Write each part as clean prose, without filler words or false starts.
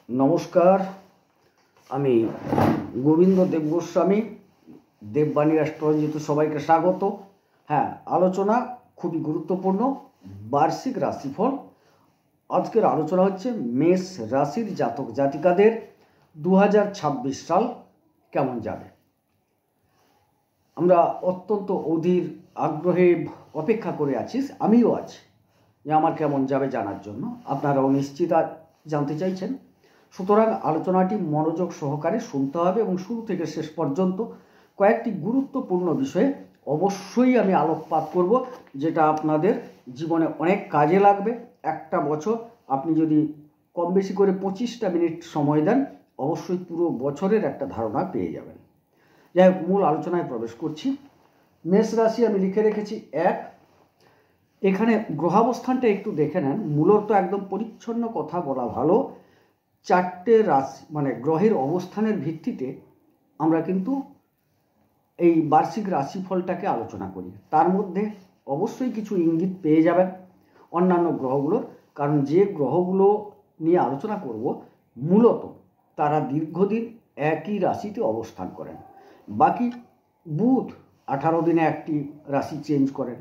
নমস্কার, আমি গোবিন্দ দেব গোস্বামী, দেববাণী অ্যাস্ট্রোলজিতে সবাইকে স্বাগত। হ্যাঁ, আলোচনা খুবই গুরুত্বপূর্ণ, বার্ষিক রাশিফল। আজকের আলোচনা হচ্ছে মেষ রাশির জাতক জাতিকাদের 2026 সাল কেমন যাবে। আমরা অত্যন্ত অধীর আগ্রহে অপেক্ষা করে আছি, আমিও আছি, যে আমার কেমন যাবে জানার জন্য। আপনারাও নিশ্চিত জানতে চাইছেন, সুতরাং আলোচনাটি মনোযোগ সহকারে শুনতে হবে এবং শুরু থেকে শেষ পর্যন্ত কয়েকটি গুরুত্বপূর্ণ বিষয়ে অবশ্যই আমি আলোকপাত করব, যেটা আপনাদের জীবনে অনেক কাজে লাগবে। একটা বছর আপনি যদি কম বেশি করে 25টা মিনিট সময় দেন, অবশ্যই পুরো বছরের একটা ধারণা পেয়ে যাবেন। যাই হোক, মূল আলোচনায় প্রবেশ করছি। মেষ রাশি আমি লিখে রেখেছি 1। এখানে গ্রহাবস্থানটা একটু দেখে নেন। মূলত একদম পরিচ্ছন্ন কথা বলা ভালো। 4টে রাশি মানে গ্রহের অবস্থানের ভিত্তিতে আমরা কিন্তু এই বার্ষিক রাশিফলটাকে আলোচনা করি। তার মধ্যে অবশ্যই কিছু ইঙ্গিত পেয়ে যাবেন অন্যান্য গ্রহগুলোর, কারণ যে গ্রহগুলো নিয়ে আলোচনা করব মূলত তারা দীর্ঘদিন একই রাশিতে অবস্থান করেন। বাকি বুধ 18 দিনে একটি রাশি চেঞ্জ করেন,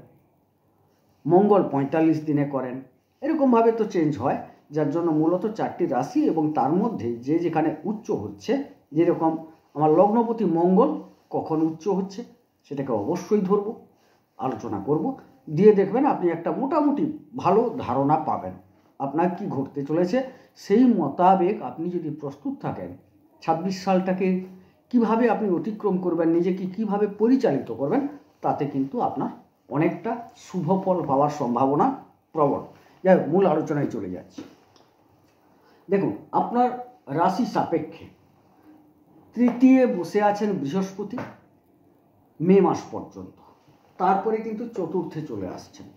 মঙ্গল 45 দিনে করেন, এরকমভাবে তো চেঞ্জ হয়, যার জন্য মূলত 4টি রাশি এবং তার মধ্যে যে যেখানে উচ্চ হচ্ছে, যেরকম আমার লগ্নপতি মঙ্গল কখন উচ্চ হচ্ছে সেটাকে অবশ্যই ধরব, আলোচনা করব, দিয়ে দেখবেন আপনি একটা মোটামুটি ভালো ধারণা পাবেন আপনার কি ঘটতে চলেছে। সেই মোতাবেক আপনি যদি প্রস্তুত থাকেন 26 সালটাকে কিভাবে আপনি অতিক্রম করবেন, নিজেকে কিভাবে পরিচালিত করবেন, তাতে কিন্তু আপনার অনেকটা শুভ ফল পাওয়ার সম্ভাবনা প্রবল। যাই হোক, মূল আলোচনায় চলে যাচ্ছি। দেখুন, আপনার রাশি সাপেক্ষে তৃতীয় বসে আছেন বৃহস্পতি মে মাস পর্যন্ত, তারপরে কিন্তু চতুর্থে চলে আসছেন।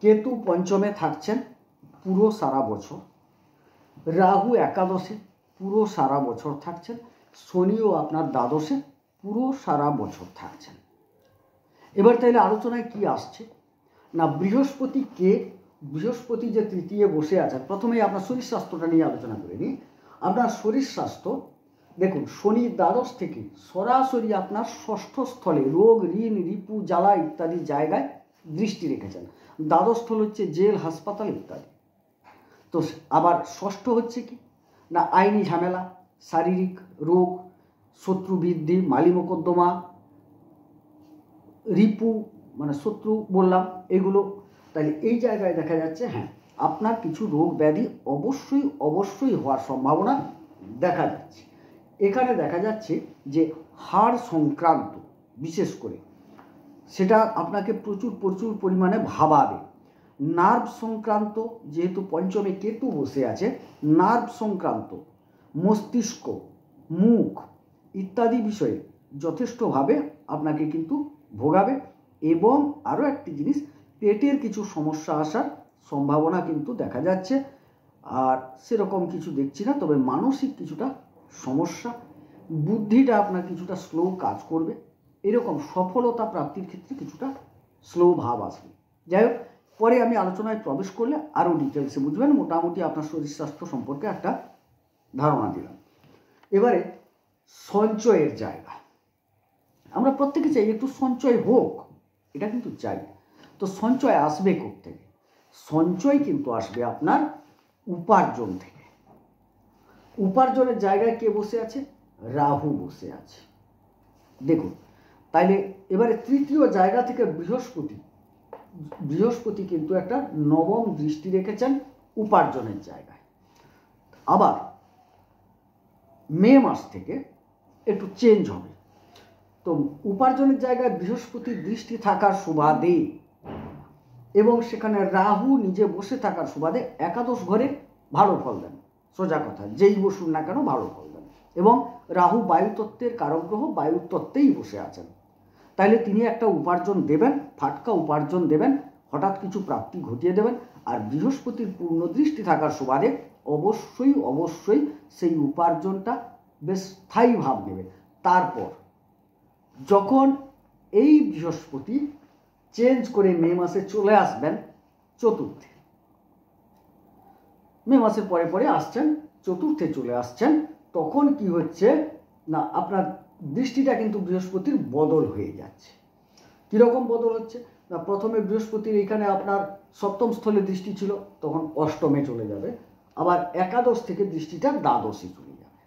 কেতু পঞ্চমে থাকছেন পুরো সারা বছর, রাহু একাদশে পুরো সারা বছর থাকছেন, শনিও আপনার দ্বাদশে পুরো সারা বছর থাকছেন। এবার তাইলে আলোচনায় কি আসছে না, বৃহস্পতি কে? বৃহস্পতি যে তৃতীয় বসে আছেন, প্রথমেই আপনার শরীর স্বাস্থ্যটা নিয়ে আলোচনা করে নিই। আপনার শরীর স্বাস্থ্য দেখুন, শনি দ্বাদশ থেকে সরাসরি আপনার ষষ্ঠ স্থলে রোগ, ঋণ, রিপু, জ্বালা ইত্যাদি জায়গায় দৃষ্টি রেখেছেন। দ্বাদশ স্থল হচ্ছে জেল, হাসপাতাল ইত্যাদি। তো আবার ষষ্ঠ হচ্ছে কি না, আইনি ঝামেলা, শারীরিক রোগ, শত্রু বৃদ্ধি, মালি মোকদ্দমা, রিপু মানে শত্রু বললাম এগুলো। তাহলে এই জায়গায় দেখা যাচ্ছে হ্যাঁ, আপনার কিছু রোগ ব্যাধি অবশ্যই হওয়ার সম্ভাবনা দেখা যাচ্ছে। এখানে দেখা যাচ্ছে যে হাড় সংক্রান্ত বিশেষ করে সেটা আপনাকে প্রচুর পরিমাণে ভাবাবে। নার্ভ সংক্রান্ত, যেহেতু পঞ্চমে কেতু বসে আছে, নার্ভ সংক্রান্ত, মস্তিষ্ক, মুখ ইত্যাদি বিষয়ে যথেষ্টভাবে আপনাকে কিন্তু ভোগাবে। এবং আরও একটি জিনিস, পেটের কিছু সমস্যা আসার সম্ভাবনা কিন্তু দেখা যাচ্ছে। আর সেরকম কিছু দেখছি না, তবে মানসিক কিছুটা সমস্যা, বুদ্ধিটা আপনার কিছুটা স্লো কাজ করবে, এরকম সফলতা প্রাপ্তির ক্ষেত্রে কিছুটা স্লো ভাব আসবে। যাই হোক, পরে আমি আলোচনায় প্রবেশ করলে আরও ডিটেলসে বুঝবেন। মোটামুটি আপনার শরীর স্বাস্থ্য সম্পর্কে একটা ধারণা দিলাম। এবারে সঞ্চয়ের জায়গা, আমরা প্রত্যেকে চাই একটু সঞ্চয় হোক, এটা কিন্তু চাই। তো সঞ্চয় আসবে কোত্থেকে? সঞ্চয় কিন্তু আসবে আপনার উপার্জন থেকে। উপার্জনের জায়গায় কে বসে আছে? রাহু বসে আছে। দেখুন, তাইলে এবারে তৃতীয় জায়গা থেকে বৃহস্পতি কিন্তু একটা নবম দৃষ্টি রেখেছেন উপার্জনের জায়গায়। আবার মে মাস থেকে একটু চেঞ্জ হবে। তো উপার্জনের জায়গায় বৃহস্পতির দৃষ্টি থাকার সুবাদে এবং সেখানে রাহু নিজে বসে থাকার সুবাদে একাদশ ঘরে ভালো ফল দেন। সোজা কথা, যেই বসুন না কেন ভালো ফল দেন। এবং রাহু বায়ুতত্ত্বের কারক গ্রহ, বায়ুতত্ত্বেই বসে আছেন। তাহলে তিনি একটা উপার্জন দেবেন, ফাটকা উপার্জন দেবেন, হঠাৎ কিছু প্রাপ্তি ঘটিয়ে দেবেন। আর বৃহস্পতির পূর্ণ দৃষ্টি থাকার সুবাদে অবশ্যই সেই উপার্জনটা বেশ স্থায়ী ভাব নেবে। তারপর যখন এই বৃহস্পতি চেঞ্জ করে মে মাসে চলে আসবেন চতুর্থে, মে মাসের পরে আসছেন চতুর্থে চলে আসছেন, তখন কি হচ্ছে না, আপনার দৃষ্টিটা কিন্তু বৃহস্পতির বদল হয়ে যাচ্ছে। কীরকম বদল হচ্ছে না, প্রথমে বৃহস্পতির এখানে আপনার সপ্তম স্থলে দৃষ্টি ছিল, তখন অষ্টমে চলে যাবে, আবার একাদশ থেকে দৃষ্টিটা দ্বাদশে চলে যাবে।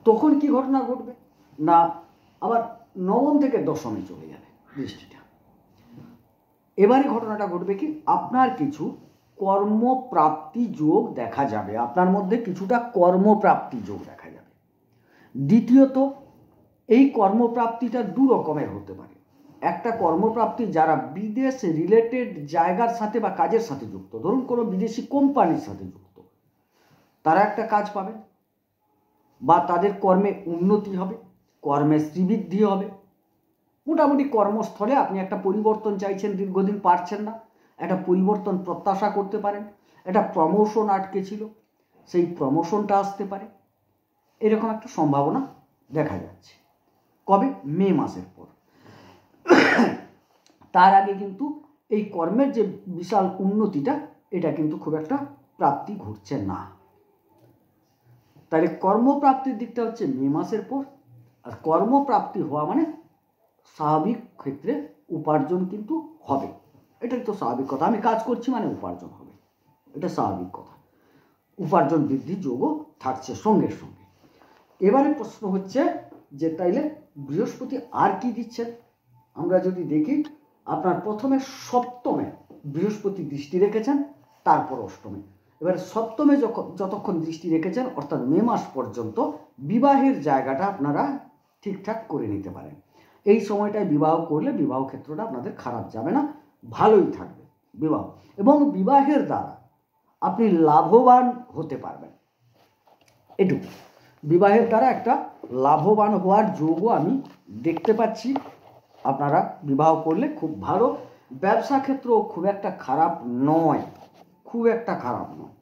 তখন কি ঘটনা ঘটবে না, আবার নবম থেকে দশমে চলে যাবে দৃষ্টিটা। এবারে ঘটনাটা ঘটবে কি, আপনার কিছু কর্মপ্রাপ্তি যোগ দেখা যাবে, আপনার মধ্যে কিছুটা কর্মপ্রাপ্তি যোগ দেখা যাবে। দ্বিতীয়ত, এই কর্মপ্রাপ্তিটা দু রকমের হতে পারে। একটা কর্মপ্রাপ্তি যারা বিদেশ রিলেটেড জায়গার সাথে বা কাজের সাথে যুক্ত, ধরুন কোনো বিদেশি কোম্পানির সাথে যুক্ত, তারা একটা কাজ পাবে, বা তাদের কর্মে উন্নতি হবে, কর্মে শ্রীবৃদ্ধি হবে। মোটামুটি কর্মস্থলে আপনি একটা পরিবর্তন চাইছেন, দীর্ঘদিন পারছেন না, একটা পরিবর্তন প্রত্যাশা করতে পারেন, একটা প্রমোশন আটকে ছিল, সেই প্রমোশনটা আসতে পারে, এরকম একটা সম্ভাবনা দেখা যাচ্ছে। কবে? মে মাসের পর। তার আগে কিন্তু এই কর্মের যে বিশাল উন্নতিটা, এটা কিন্তু খুব একটা প্রাপ্তি ঘটছে না। তাহলে কর্মপ্রাপ্তির দিকটা হচ্ছে মে মাসের পর। আর কর্মপ্রাপ্তি হওয়া মানে স্বাভাবিক ক্ষেত্রে উপার্জন কিন্তু হবে, এটাই তো স্বাভাবিক কথা। আমি কাজ করছি মানে উপার্জন হবে, এটা স্বাভাবিক কথা। উপার্জন বৃদ্ধির যোগও থাকছে সঙ্গে সঙ্গে। এবারে প্রশ্ন হচ্ছে যে তাইলে বৃহস্পতি আর কি দিচ্ছেন। আমরা যদি দেখি, আপনার প্রথমে সপ্তমে বৃহস্পতি দৃষ্টি রেখেছেন, তারপর অষ্টমে। এবার সপ্তমে যতক্ষণ দৃষ্টি রেখেছেন, অর্থাৎ মে মাস পর্যন্ত বিবাহের জায়গাটা আপনারা ঠিকঠাক করে নিতে পারেন। এই সময়টায় বিবাহ করলে বিবাহ ক্ষেত্রটা আপনাদের খারাপ যাবে না, ভালোই থাকবে বিবাহ, এবং বিবাহের দ্বারা আপনি লাভবান হতে পারবেন। এটুকু, বিবাহের দ্বারা একটা লাভবান হওয়ার যোগও আমি দেখতে পাচ্ছি। আপনারা বিবাহ করলে খুব ভালো। ব্যবসা ক্ষেত্রও খুব একটা খারাপ নয়, খুব একটা খারাপ নয়,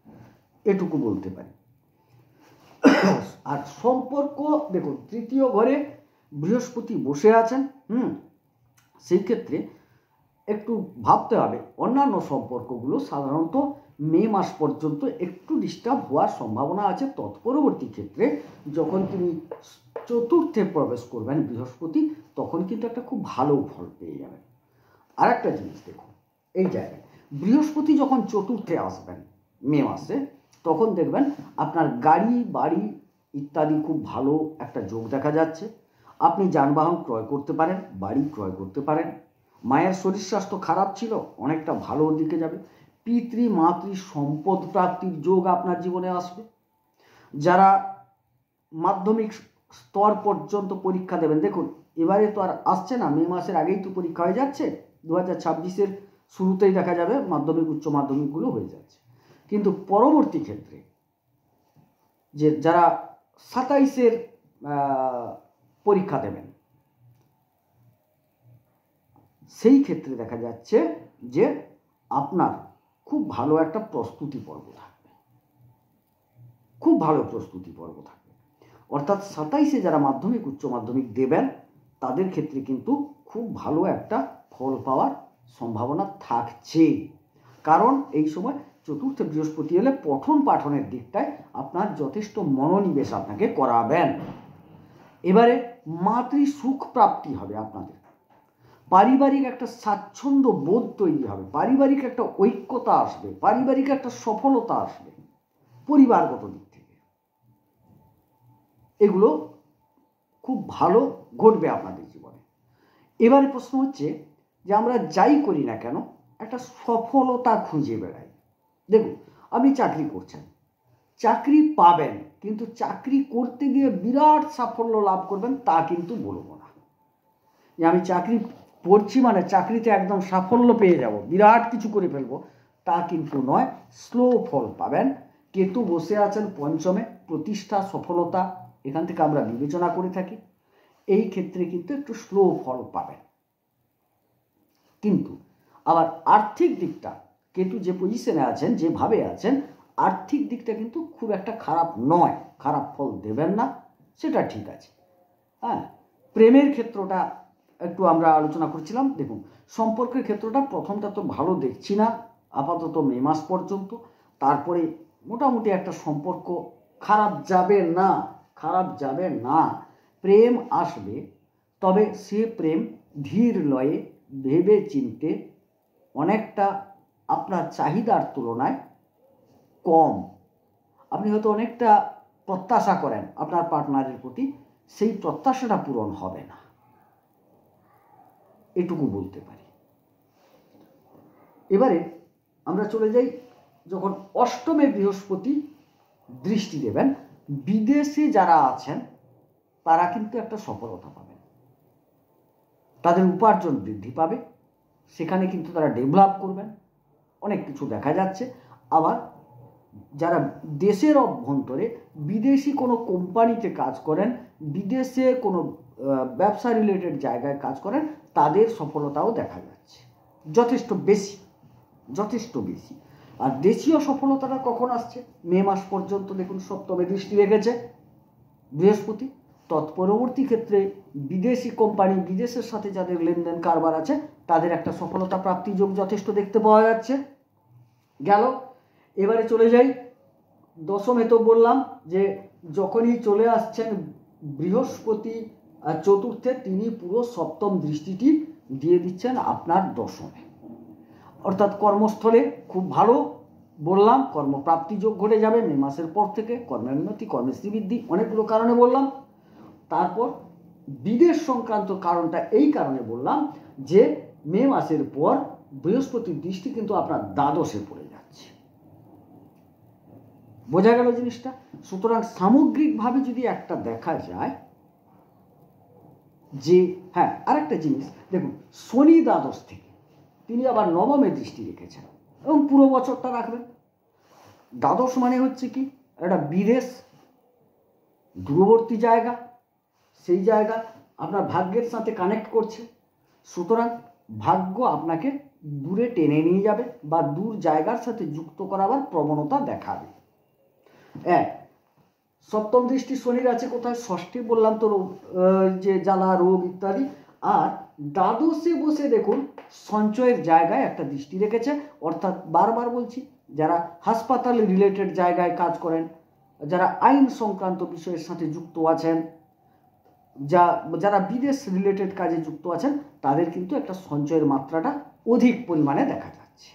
এটুকু বলতে পারি। আর সম্পর্ক দেখুন, তৃতীয় ঘরে বৃহস্পতি বসে আছেন, সেই ক্ষেত্রে একটু ভাবতে হবে। অন্যান্য সম্পর্কগুলো সাধারণত মে মাস পর্যন্ত একটু ডিস্টার্ব হওয়ার সম্ভাবনা আছে। তৎপরবর্তী ক্ষেত্রে যখন তিনি চতুর্থে প্রবেশ করবেন বৃহস্পতি, তখন কিন্তু একটা খুব ভালো ফল পেয়ে যাবেন। আর একটা জিনিস দেখুন, এই জায়গায় বৃহস্পতি যখন চতুর্থে আসবেন মে মাসে, তখন দেখবেন আপনার গাড়ি বাড়ি ইত্যাদি খুব ভালো একটা যোগ দেখা যাচ্ছে। আপনি যানবাহন ক্রয় করতে পারেন, বাড়ি ক্রয় করতে পারেন। মায়ের শরীর স্বাস্থ্য খারাপ ছিল, অনেকটা ভালোর দিকে যাবে। পিতৃ মাতৃ সম্পদ প্রাপ্তির যোগ আপনার জীবনে আসবে। যারা মাধ্যমিক স্তর পর্যন্ত পরীক্ষা দেবেন, দেখুন এবারে তো আর আসছে না, মে মাসের আগেই তো পরীক্ষা হয়ে যাচ্ছে, 2026-এর শুরুতেই দেখা যাবে মাধ্যমিক উচ্চ মাধ্যমিকগুলো হয়ে যাচ্ছে। কিন্তু পরবর্তী ক্ষেত্রে যে যারা 27-এর পরীক্ষা দেবেন, সেই ক্ষেত্রে দেখা যাচ্ছে যে আপনার খুব ভালো একটা প্রস্তুতি পর্ব থাকবে, খুব ভালো প্রস্তুতি পর্ব থাকবে। অর্থাৎ 27-এ যারা মাধ্যমিক উচ্চ মাধ্যমিক দেবেন, তাদের ক্ষেত্রে কিন্তু খুব ভালো একটা ফল পাওয়ার সম্ভাবনা থাকছে। কারণ এই সময় চতুর্থে বৃহস্পতি এলে পঠন পাঠনের দিকটায় আপনার যথেষ্ট মনোনিবেশ আপনাকে করাবেন। এবারে মাতৃ সুখ প্রাপ্তি হবে, আপনাদের পারিবারিক একটা স্বাচ্ছন্দ্য বোধ তৈরি হবে, পারিবারিক একটা ঐক্যতা আসবে, পারিবারিক একটা সফলতা আসবে পরিবারগত দিক থেকে। এগুলো খুব ভালো ঘটবে আপনাদের জীবনে। এবারে প্রশ্ন হচ্ছে যে আমরা যাই করি না কেন, একটা সফলতা খুঁজে বেড়াই। দেখুন, আপনি চাকরি করছেন, চাকরি পাবেন, কিন্তু চাকরি করতে গিয়ে বিরাট সাফল্য লাভ করবেন তা কিন্তু বলবো না। যে আমি চাকরি পড়ছি মানে চাকরিতে একদম সাফল্য পেয়ে যাব, বিরাট কিছু করে ফেলবো, তা কিন্তু নয়। স্লো ফল পাবেন। কেতু বসে আছেন পঞ্চমে, প্রতিষ্ঠা সফলতা এখান থেকে আমরা বিবেচনা করে থাকি। এই ক্ষেত্রে কিন্তু একটু স্লো ফল পাবেন। কিন্তু আবার আর্থিক দিকটা, কেতু যে পজিশনে আছেন, যেভাবে আছেন, আর্থিক দিকটা কিন্তু খুব একটা খারাপ নয়, খারাপ ফল দেবেন না, সেটা ঠিক আছে। হ্যাঁ, প্রেমের ক্ষেত্রটা একটু আমরা আলোচনা করছিলাম। দেখুন, সম্পর্কের ক্ষেত্রটা প্রথমটা তো ভালো দেখছি না আপাতত মে মাস পর্যন্ত। তারপরে মোটামুটি একটা সম্পর্ক খারাপ যাবে না, খারাপ যাবে না। প্রেম আসবে, তবে সে প্রেম ধীর লয়ে ভেবে চিনতে অনেকটা আপনার চাহিদার তুলনায় কম। আপনি হয়তো অনেকটা প্রত্যাশা করেন আপনার পার্টনারের প্রতি, সেই প্রত্যাশাটা পূরণ হবে না, এটুকু বলতে পারি। এবারে আমরা চলে যাই, যখন অষ্টমে বৃহস্পতি দৃষ্টি দেবেন, বিদেশে যারা আছেন তারা কিন্তু একটা সফলতা পাবেন, তাদের উপার্জন বৃদ্ধি পাবে, সেখানে কিন্তু তারা ডেভেলপ করবেন, অনেক কিছু দেখা যাচ্ছে। আবার যারা দেশের অভ্যন্তরে বিদেশি কোনো কোম্পানিতে কাজ করেন, বিদেশে কোনো ব্যবসা রিলেটেড জায়গায় কাজ করেন, তাদের সফলতাও দেখা যাচ্ছে যথেষ্ট বেশি, যথেষ্ট বেশি। আর দেশীয় সফলতাটা কখন আসছে? মে মাস পর্যন্ত দেখুন সপ্তমে দৃষ্টি রেখেছে বৃহস্পতি। তৎপরবর্তী ক্ষেত্রে বিদেশি কোম্পানি, বিদেশের সাথে যাদের লেনদেন কারবার আছে, তাদের একটা সফলতা প্রাপ্তি যোগ যথেষ্ট দেখতে পাওয়া যাচ্ছে। গেল। এবারে চলে যাই দশমে। তো বললাম যে যখনই চলে আসছেন বৃহস্পতি চতুর্থে, তিনি পুরো সপ্তম দৃষ্টিটি দিয়ে দিচ্ছেন আপনার দশমে, অর্থাৎ কর্মস্থলে খুব ভালো বললাম, কর্মপ্রাপ্তি যোগ ঘটে যাবে মে মাসের পর থেকে, কর্মের উন্নতি, কর্মশ্রী বৃদ্ধি, অনেকগুলো কারণে বললাম। তারপর বিদেশ সংক্রান্ত কারণটা এই কারণে বললাম যে মে মাসের পর বৃহস্পতির দৃষ্টি কিন্তু আপনার দ্বাদশে পড়ে যাচ্ছে। বোঝা গেল জিনিসটা? সুতরাং সামগ্রিকভাবে যদি একটা দেখা যায় যে, হ্যাঁ, আরেকটা জিনিস দেখুন, শনি দ্বাদশ থেকে তিনি আবার নবমে দৃষ্টি রেখেছেন এবং পুরো বছরটা রাখবেন। দ্বাদশ মানে হচ্ছে কি, একটা বিদেশ, দূরবর্তী জায়গা, সেই জায়গা আপনার ভাগ্যের সাথে কানেক্ট করছে। সুতরাং ভাগ্য আপনাকে দূরে টেনে নিয়ে যাবে বা দূর জায়গার সাথে যুক্ত করাবার প্রবণতা দেখাবে। এক, সপ্তম দৃষ্টি শনির আছে কোথায়? ষষ্ঠী বললাম তো, যে জ্বালা, রোগ ইত্যাদি। আর দ্বাদশে বসে দেখুন সঞ্চয়ের জায়গায় একটা দৃষ্টি রেখেছে, অর্থাৎ বারবার বলছি, যারা হাসপাতাল রিলেটেড জায়গায় কাজ করেন, যারা আইন সংক্রান্ত বিষয়ের সাথে যুক্ত আছেন, যারা বিদেশ রিলেটেড কাজে যুক্ত আছেন, তাদের কিন্তু একটা সঞ্চয়ের মাত্রাটা অধিক পরিমাণে দেখা যাচ্ছে।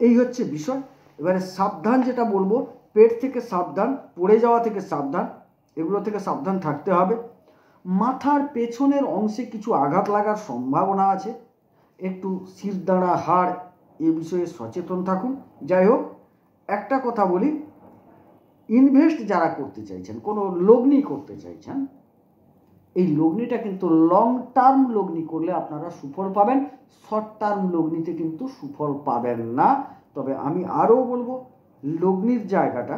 এই হচ্ছে বিষয়। এবারে সাবধান যেটা বলবো, পেট থেকে সাবধান, পড়ে যাওয়া থেকে সাবধান, এগুলো থেকে সাবধান থাকতে হবে। মাথার পেছনের অংশে কিছু আঘাত লাগার সম্ভাবনা আছে, একটু শিরদাঁড়া, হাড়, এ বিষয়ে সচেতন থাকুন। যাই হোক, একটা কথা বলি, ইনভেস্ট যারা করতে চাইছেন, কোনো লগ্নি করতে চাইছেন, এই লগ্নিটা কিন্তু লং টার্ম লগ্নি করলে আপনারা সুফল পাবেন, শর্ট টার্ম লগ্নিতে কিন্তু সুফল পাবেন না। তবে আমি আরও বলবো, লগ্নির জায়গাটা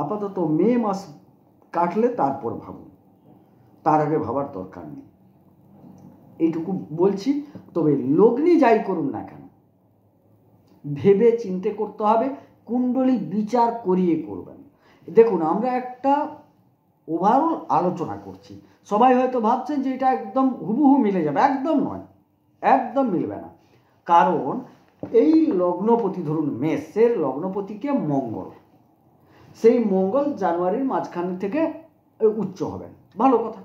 আপাতত মে মাস কাটলে তারপর ভাবুন, তার আগে ভাবার দরকার নেই, এইটুকু বলছি। তবে লগ্নি যাই করুন না কেন, ভেবে চিন্তে করতে হবে, কুণ্ডলী বিচার করিয়ে করবেন। দেখুন, আমরা একটা ওভারঅল আলোচনা করছি, সবাই হয়তো ভাবছেন যে এটা একদম হুবহু মিলে যাবে, একদম নয়, একদম মিলবে না। কারণ এই লগ্নপতি, ধরুন মেষের লগ্নপতিকে মঙ্গল, সেই মঙ্গল জানুয়ারির মাঝখান থেকে উচ্চ হবেন, ভালো কথা।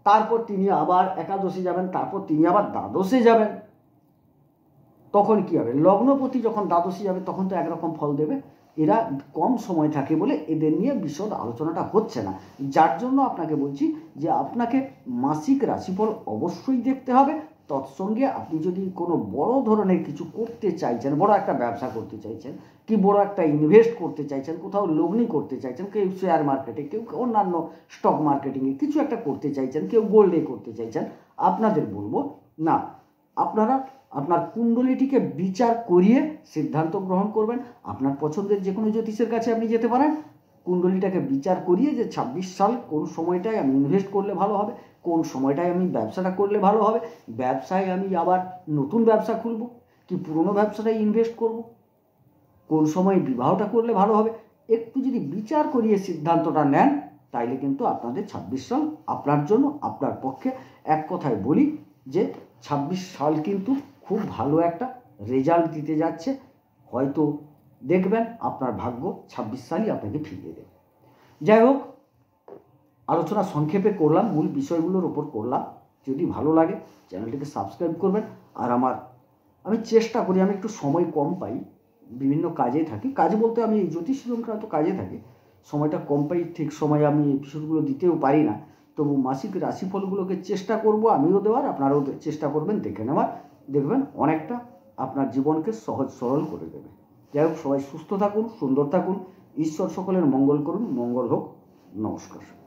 তারপর তিনি আবার একাদশে যাবেন, তারপর তিনি আবার দ্বাদশে যাবেন। তখন কি হবে? লগ্নপতি যখন দ্বাদশে যাবে তখন তো একরকম ফল দেবে। এরা কম সময় থাকে বলে এদের নিয়ে বিশদ আলোচনাটা হচ্ছে না, যার জন্য আপনাকে বলছি যে আপনাকে মাসিক রাশিফল অবশ্যই দেখতে হবে। তৎসঙ্গে আপনি যদি কোনো বড় ধরনের কিছু করতে চাইছেন, বড় একটা ব্যবসা করতে চাইছেন, কি বড় একটা ইনভেস্ট করতে চাইছেন, কোথাও লগ্নি করতে চাইছেন, কেউ শেয়ার মার্কেটে, কেউ অন্যান্য স্টক মার্কেটিংয়ে কিছু একটা করতে চাইছেন, কেউ গোল্ডে করতে চাইছেন, আপনাদের বলবো না, আপনারা আপনার কুণ্ডলীটিকে বিচার করিয়ে সিদ্ধান্ত গ্রহণ করবেন। আপনার পছন্দের যে কোনো জ্যোতিষের কাছে আপনি যেতে পারেন, কুণ্ডলীটাকে বিচার করিয়ে যে 26 সাল কোন সময়টায় আমি ইনভেস্ট করলে ভালো হবে, কোন সময়টায় আমি ব্যবসাটা করলে ভালো হবে, ব্যবসায় আমি আবার নতুন ব্যবসা খুলব কি পুরনো ব্যবসাটায় ইনভেস্ট করব, কোন সময় বিবাহটা করলে ভালো হবে, একটু যদি বিচার করিয়ে সিদ্ধান্তটা নেন, তাইলে কিন্তু আপনাদের 26 সাল আপনার জন্য, আপনার পক্ষে, এক কথায় বলি যে 26 সাল কিন্তু খুব ভালো একটা রেজাল্ট দিতে যাচ্ছে। হয়তো দেখবেন আপনার ভাগ্য 26 সালই আপনাকে ফিরিয়ে দেবে। যাই হোক, আলোচনা সংক্ষেপে করলাম, মূল বিষয়গুলোর ওপর করলাম। যদি ভালো লাগে চ্যানেলটিকে সাবস্ক্রাইব করবেন। আর আমি চেষ্টা করি, আমি একটু সময় কম পাই, বিভিন্ন কাজে থাকি, কাজ বলতে আমি জ্যোতিষ সংক্রান্ত কাজে থাকি, সময়টা কম পাই, ঠিক সময়ে আমি এপিসোডগুলো দিতেও পারি না। তবু মাসিক রাশিফলগুলোকে চেষ্টা করব আমিও দেওয়ার, আপনারাও চেষ্টা করবেন দেখে নেওয়ার। দেখবেন অনেকটা আপনার জীবনকে সহজ সরল করে দেবে। যাই হোক, সবাই সুস্থ থাকুন, সুন্দর থাকুন, ঈশ্বর সকলের মঙ্গল করুন, মঙ্গল হোক। নমস্কার।